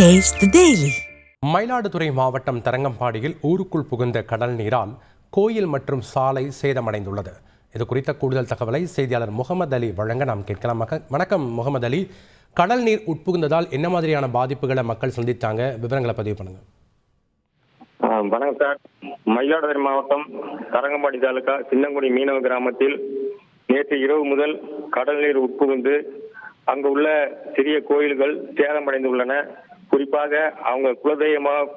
Taste the Daily. Mayiladuthurai மாவட்டம் தரங்கம்பாடியில் ஊருக்குள் புகுந்த கடல் நீரால் கோயில் மற்றும் சாலை சேதமடைந்துள்ளது. இது குறித்த கூடுதல் தகவலை செய்தியாளர் முகமது அலி வழங்க நாம் கேட்கலாம். வணக்கம் முகமது அலி, கடல் நீர் உட்புகுந்ததால் என்ன மாதிரியான பாதிப்புகளை மக்கள் சந்தித்தாங்க? விவரங்களை பதிவு பண்ணுங்க. வணக்கம் சார். மயிலாடுதுறை மாவட்டம் தரங்கம்பாடி தாலுகா சின்னங்குடி மீனவ கிராமத்தில் நேற்று இரவு முதல் கடல் நீர் உட்புகுந்து அங்கு உள்ள சிறிய கோயில்கள் சேதமடைந்துள்ளன. குறிப்பாக அவங்க குலதெய்வமாக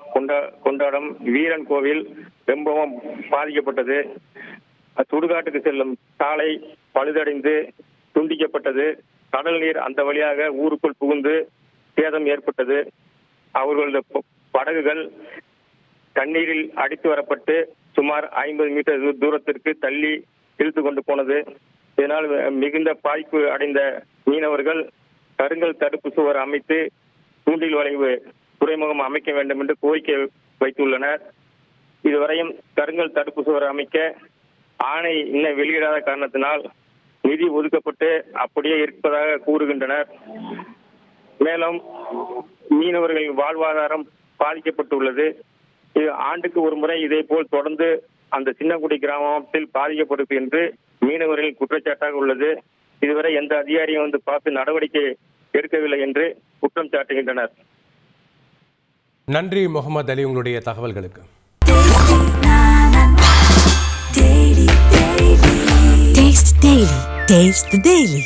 கொண்டாடும் வீரன் கோவில் ரொம்பவும் பாதிக்கப்பட்டது. சுடுகாட்டுக்கு செல்லும் சாலை பழுதடைந்து துண்டிக்கப்பட்டது. கடல் நீர் அந்த வழியாக ஊருக்குள் புகுந்து சேதம் ஏற்பட்டது. அவர்களது படகுகள் தண்ணீரில் அடித்து வரப்பட்டு சுமார் 50 மீட்டர் தூரத்திற்கு தள்ளி இழுத்து கொண்டு போனது. இதனால் மிகுந்த பாதிப்பு அடைந்த மீனவர்கள் கருங்கல் தடுப்பு சுவர் அமைத்து தூண்டில் வளைவு துறைமுகம் அமைக்க வேண்டும் என்று கோரிக்கை வைத்துள்ளனர். இதுவரையும் கருங்கல் தடுப்பு சுவர் அமைக்க ஆணை இன்னும் வெளியிடாத காரணத்தினால் நிதி ஒதுக்கப்பட்டு அப்படியே இருப்பதாக கூறுகின்றனர். மேலும் மீனவர்களின் வாழ்வாதாரம் பாதிக்கப்பட்டுள்ளது. இது ஆண்டுக்கு ஒரு முறை இதே போல் தொடர்ந்து அந்த சின்னங்குடி கிராமத்தில் பாதிக்கப்படுது என்று மீனவர்களின் குற்றச்சாட்டாக உள்ளது. இதுவரை எந்த அதிகாரியும் வந்து பார்த்து நடவடிக்கை எடுக்கவில்லை என்று குற்றம் சாட்டுகின்றனர். நன்றி முகமது அலி, உங்களுடைய தகவல்களுக்கு. Taste the Daily.